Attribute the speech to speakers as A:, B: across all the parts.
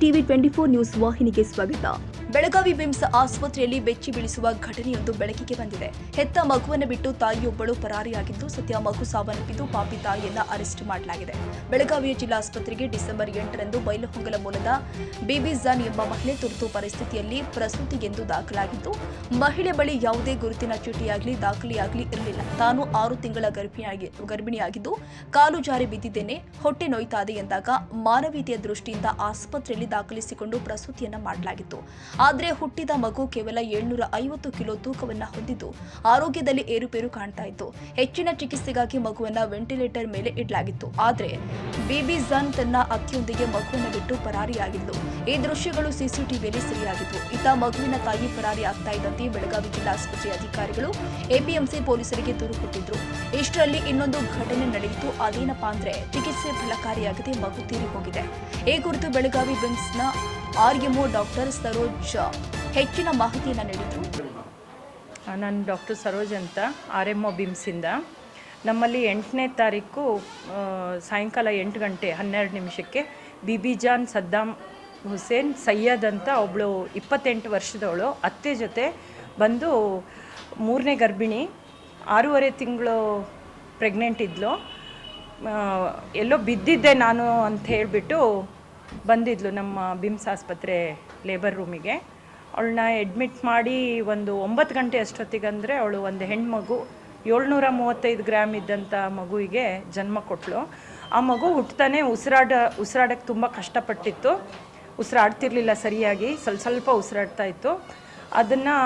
A: TV 24 news ವಾಹಿನಿಗೆ ಸ್ವಾಗತ. Belagavi BIMS ಆಸ್ಪತ್ರೆಯಲ್ಲಿ ಬೆಚ್ಚಿ ಬೀಳಿಸುವ ಘಟನೆಯೊಂದು ಬೆಳಕಿಗೆ ಬಂದಿದೆ. ಹೆತ್ತ ಮಗುವನ್ನು ಬಿಟ್ಟು ತಾಯಿಯೊಬ್ಬಳು ಪರಾರಿಯಾಗಿದ್ದು, ಸದ್ಯ ಮಗು ಸಾವನ್ನಪ್ಪಿದ್ದು ಪಾಪಿ ತಾಯಿಯನ್ನ ಅರೆಸ್ಟ್ ಮಾಡಲಾಗಿದೆ. ಬೆಳಗಾವಿಯ ಜಿಲ್ಲಾಸ್ಪತ್ರೆಗೆ ಡಿಸೆಂಬರ್ 8ರಂದು ಬೈಲಹೊಂಗಲ ಮೂಲದ ಬೇಬಿ ಜಾನ್ ಎಂಬ ಮಹಿಳೆ ತುರ್ತು ಪರಿಸ್ಥಿತಿಯಲ್ಲಿ ಪ್ರಸೂತಿಗೆಂದು ದಾಖಲಾಗಿದ್ದು, ಮಹಿಳೆ ಬಳಿ ಯಾವುದೇ ಗುರುತಿನ ಚೀಟಿಯಾಗಲಿ ದಾಖಲೆಯಾಗಲಿ ಇರಲಿಲ್ಲ. ತಾನು 6 ತಿಂಗಳ ಗರ್ಭಿಣಿಯಾಗಿದ್ದು ಕಾಲು ಜಾರಿ ಬಿದ್ದಿದ್ದೇನೆ, ಹೊಟ್ಟೆ ನೋಯ್ತಾದೆ ಎಂದಾಗ ಮಾನವೀಯತೆಯ ದೃಷ್ಟಿಯಿಂದ ಆಸ್ಪತ್ರೆಯಲ್ಲಿ ದಾಖಲಿಸಿಕೊಂಡು ಪ್ರಸೂತಿಯನ್ನ ಮಾಡಲಾಗಿತ್ತು. ಆದರೆ ಹುಟ್ಟಿದ ಮಗು ಕೇವಲ 750 ಕಿಲೋ ತೂಕವನ್ನು ಹೊಂದಿದ್ದು ಆರೋಗ್ಯದಲ್ಲಿ ಏರುಪೇರು ಕಾಣ್ತಾ ಇತ್ತು. ಹೆಚ್ಚಿನ ಚಿಕಿತ್ಸೆಗಾಗಿ ಮಗುವನ್ನ ವೆಂಟಿಲೇಟರ್ ಮೇಲೆ ಇಡಲಾಗಿತ್ತು. ಆದರೆ ಬೇಬಿ ಜಾನ್ ತನ್ನ ಅತ್ತಿಯೊಂದಿಗೆ ಮಗುವನ್ನು ಬಿಟ್ಟು ಪರಾರಿಯಾಗಿದ್ದು, ಈ ದೃಶ್ಯಗಳು ಸಿಸಿಟಿವಿಯಲ್ಲಿ ಸೆರೆಯಾಗಿದ್ವು. ಇತ್ತ ಮಗುವಿನ ತಾಯಿ ಪರಾರಿ ಆಗ್ತಾ ಇದ್ದಂತೆ ಬೆಳಗಾವಿ ಜಿಲ್ಲಾಸ್ಪತ್ರೆ ಅಧಿಕಾರಿಗಳು ಎಪಿಎಂಸಿ ಪೊಲೀಸರಿಗೆ ದೂರು ಕೊಟ್ಟಿದ್ರು. ಇಷ್ಟರಲ್ಲಿ ಇನ್ನೊಂದು ಘಟನೆ ನಡೆಯಿತು. ಅದೇನಪ್ಪಾ ಅಂದ್ರೆ ಚಿಕಿತ್ಸೆ ಫಲಕಾರಿಯಾಗದೆ ಮಗು ತೀರಿ ಹೋಗಿದೆ. ಈ ಕುರಿತು ಬೆಳಗಾವಿ ಬಿಮ್ಸ್ನ ಆರ್ಎಂಒ ಡಾಕ್ಟರ್ ಸರೋಜ್ ಹೆಚ್ಚಿನ ಮಾಹಿತಿಯನ್ನು ನೀಡಿದರು.
B: ನಾನು ಡಾಕ್ಟರ್ ಸರೋಜ್ ಅಂತ ಆರ್ಎಂಒ ಬಿಮ್ಸಿಂದ. ನಮ್ಮಲ್ಲಿ 8ನೇ ತಾರೀಕು ಸಾಯಂಕಾಲ 8 ಗಂಟೆ 12 ನಿಮಿಷಕ್ಕೆ ಬಿಬಿ ಜಾನ್ ಸದ್ದಾಮ್ ಹುಸೇನ್ ಸೈಯದ್ ಅಂತ ಒಬ್ಬಳು 28 ವರ್ಷದವಳು ಅತ್ತೆ ಜೊತೆ ಬಂದು 3ನೇ ಗರ್ಭಿಣಿ, 6.5 ತಿಂಗಳು ಪ್ರೆಗ್ನೆಂಟ್ ಇದ್ಲು. ಎಲ್ಲೋ ಬಿದ್ದಿದ್ದೆ ನಾನು ಅಂತ ಹೇಳಿಬಿಟ್ಟು ಬಂದಿದ್ಲು ನಮ್ಮ ಬಿಮ್ಸ್ ಆಸ್ಪತ್ರೆ ಲೇಬರ್ ರೂಮಿಗೆ. ಅವಳನ್ನ ಅಡ್ಮಿಟ್ ಮಾಡಿ ಒಂದು 9 ಗಂಟೆ ಅಷ್ಟೊತ್ತಿಗಂದರೆ ಅವಳು ಒಂದು ಹೆಣ್ಮಗು 735 ಗ್ರಾಮ್ ಇದ್ದಂಥ ಮಗುವಿಗೆ ಜನ್ಮ ಕೊಟ್ಟಳು. ಆ ಮಗು ಹುಟ್ಟತಾನೆ ಉಸಿರಾಡಕ್ಕೆ ತುಂಬ ಕಷ್ಟಪಟ್ಟಿತ್ತು. ಉಸಿರಾಡ್ತಿರ್ಲಿಲ್ಲ ಸರಿಯಾಗಿ, ಸ್ವಲ್ಪ ಉಸಿರಾಡ್ತಾ ಇತ್ತು. ಅದನ್ನು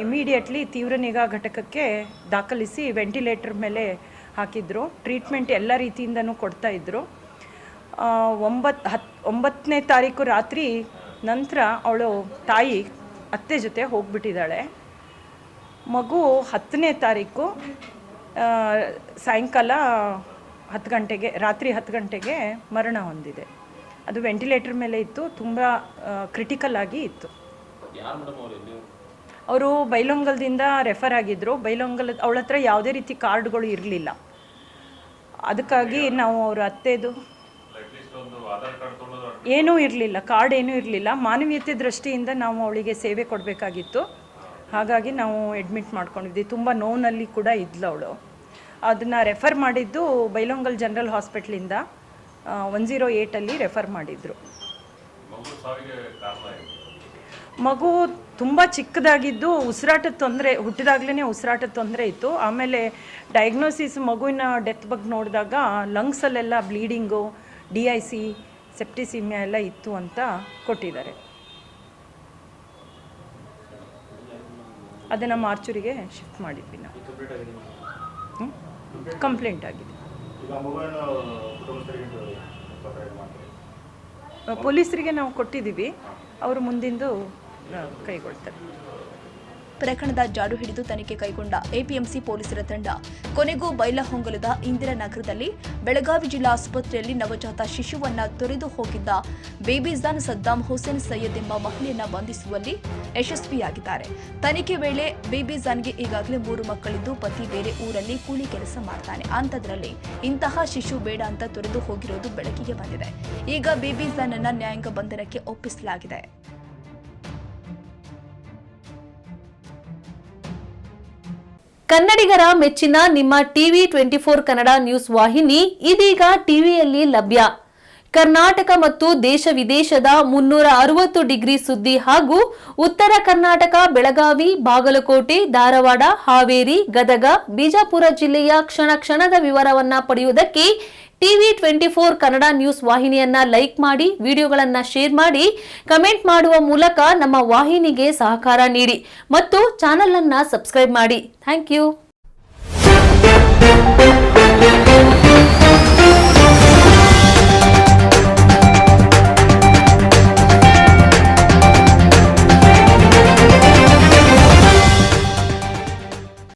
B: ಇಮಿಡಿಯೇಟ್ಲಿ ತೀವ್ರ ನಿಗಾ ಘಟಕಕ್ಕೆ ದಾಖಲಿಸಿ ವೆಂಟಿಲೇಟರ್ ಮೇಲೆ ಹಾಕಿದ್ರು. ಟ್ರೀಟ್ಮೆಂಟ್ ಎಲ್ಲ ರೀತಿಯಿಂದನೂ ಕೊಡ್ತಾಯಿದ್ರು. 9ನೇ ತಾರೀಕು ರಾತ್ರಿ ನಂತರ ಅವಳು ತಾಯಿ ಅತ್ತೆ ಜೊತೆ ಹೋಗ್ಬಿಟ್ಟಿದ್ದಾಳೆ. ಮಗು 10ನೇ ತಾರೀಕು ಸಾಯಂಕಾಲ 10 ಗಂಟೆಗೆ, ರಾತ್ರಿ 10 ಗಂಟೆಗೆ ಮರಣ ಹೊಂದಿದೆ. ಅದು ವೆಂಟಿಲೇಟರ್ ಮೇಲೆ ಇತ್ತು, ತುಂಬ ಕ್ರಿಟಿಕಲ್ ಆಗಿ ಇತ್ತು. ಅವರು ಬೈಲಹೊಂಗಲದಿಂದ ರೆಫರ್ ಆಗಿದ್ದರು. ಅವಳ ಹತ್ರ ಯಾವುದೇ ರೀತಿ ಕಾರ್ಡ್ಗಳು ಇರಲಿಲ್ಲ. ಅದಕ್ಕಾಗಿ ನಾವು ಅವ್ರ ಅತ್ತೆದು ಏನೂ ಇರಲಿಲ್ಲ, ಕಾರ್ಡ್ ಏನೂ ಇರಲಿಲ್ಲ. ಮಾನವೀಯತೆ ದೃಷ್ಟಿಯಿಂದ ನಾವು ಅವಳಿಗೆ ಸೇವೆ ಕೊಡಬೇಕಾಗಿತ್ತು. ಹಾಗಾಗಿ ನಾವು ಅಡ್ಮಿಟ್ ಮಾಡ್ಕೊಂಡಿದ್ವಿ. ತುಂಬ ನೋವಿನಲ್ಲಿ ಕೂಡ ಇದ್ಲು ಅವಳು. ಅದನ್ನು ರೆಫರ್ ಮಾಡಿದ್ದು ಬೈಲಹೊಂಗಲ ಜನರಲ್ ಹಾಸ್ಪಿಟ್ಲಿಂದ 108 ರೆಫರ್ ಮಾಡಿದ್ರು. ಮಗು ತುಂಬ ಚಿಕ್ಕದಾಗಿದ್ದು ಉಸಿರಾಟದ ತೊಂದರೆ, ಹುಟ್ಟಿದಾಗಲೇ ಉಸಿರಾಟದ ತೊಂದರೆ ಇತ್ತು. ಆಮೇಲೆ ಡಯಾಗ್ನೋಸಿಸ್ ಮಗುವಿನ ಡೆತ್ ಬಗ್ಗೆ ನೋಡಿದಾಗ ಲಂಗ್ಸಲ್ಲೆಲ್ಲ ಬ್ಲೀಡಿಂಗು, DIC, ಸೆಪ್ಟಿಸಿಮಿಯಾ ಎಲ್ಲ ಇತ್ತು ಅಂತ ಕೊಟ್ಟಿದ್ದಾರೆ. ಅದನ್ನು ಮಾರ್ಚುರಿಗೆ ಶಿಫ್ಟ್ ಮಾಡಿದ್ವಿ ನಾವು. ಕಂಪ್ಲೇಂಟ್ ಆಗಿದೆ. ಪೊಲೀಸರಿಗೆ ನಾವು ಕೊಟ್ಟಿದ್ದೀವಿ, ಅವರು ಮುಂದಿಂದು ಕೈಗೊಳ್ತಾರೆ.
A: ಪ್ರಕರಣದ ಜಾಡು ಹಿಡಿದು ತನಿಖೆ ಕೈಗೊಂಡ ಎಪಿಎಂಸಿ ಪೊಲೀಸರ ತಂಡ ಕೊನೆಗೂ ಬೈಲಹೊಂಗಲದ ಇಂದಿರಾನಗರದಲ್ಲಿ ಬೆಳಗಾವಿ ಜಿಲ್ಲಾ ಆಸ್ಪತ್ರೆಯಲ್ಲಿ ನವಜಾತ ಶಿಶುವನ್ನ ತೊರೆದು ಹೋಗಿದ್ದ ಬೇಬಿ ಜಾನ್ ಸದ್ದಾಮ್ ಹುಸೇನ್ ಸೈಯದ್ ಎಂಬ ಮಹಿಳೆಯನ್ನ ಬಂಧಿಸುವಲ್ಲಿ ಯಶಸ್ವಿಯಾಗಿದ್ದಾರೆ. ತನಿಖೆ ವೇಳೆ ಬೇಬಿ ಜಾನ್ಗೆ ಈಗಾಗಲೇ 3 ಮಕ್ಕಳಿದ್ದು ಪತಿ ಬೇರೆ ಊರಲ್ಲಿ ಕೂಲಿ ಕೆಲಸ ಮಾಡ್ತಾನೆ. ಅಂಥದ್ರಲ್ಲಿ ಇಂತಹ ಶಿಶು ಬೇಡ ಅಂತ ತೊರೆದು ಹೋಗಿರೋದು ಬೆಳಕಿಗೆ ಬಂದಿದೆ. ಈಗ ಬೇಬಿ ಜಾನ್ ಅನ್ನ ನ್ಯಾಯಾಂಗ ಬಂಧನಕ್ಕೆ ಒಪ್ಪಿಸಲಾಗಿದೆ.
C: ಕನ್ನಡಿಗರ ಮೆಚ್ಚಿನ ನಿಮ್ಮ ಟಿವಿ 24 ಕನ್ನಡ ನ್ಯೂಸ್ ವಾಹಿನಿ ಇದೀಗ ಟಿವಿಯಲ್ಲಿ ಲಭ್ಯ. ಕರ್ನಾಟಕ ಮತ್ತು ದೇಶ ವಿದೇಶದ 360 ಡಿಗ್ರಿ ಸುದ್ದಿ ಹಾಗೂ ಉತ್ತರ ಕರ್ನಾಟಕ, ಬೆಳಗಾವಿ, ಬಾಗಲಕೋಟೆ, ಧಾರವಾಡ, ಹಾವೇರಿ, ಗದಗ, ಬಿಜಾಪುರ ಜಿಲ್ಲೆಯ ಕ್ಷಣ ಕ್ಷಣದ ವಿವರವನ್ನ ಪಡೆಯುವುದಕ್ಕೆ ಟಿವಿ 24 ಕನ್ನಡ ನ್ಯೂಸ್ ವಾಹಿನಿಯನ್ನ ಲೈಕ್ ಮಾಡಿ, ವಿಡಿಯೋಗಳನ್ನ ಶೇರ್ ಮಾಡಿ, ಕಮೆಂಟ್ ಮಾಡುವ ಮೂಲಕ ನಮ್ಮ ವಾಹಿನಿಗೆ ಸಹಕಾರ ನೀಡಿ ಮತ್ತು ಚಾನೆಲ್ ಅನ್ನ ಸಬ್ಸ್ಕ್ರೈಬ್ ಮಾಡಿ. Thank you.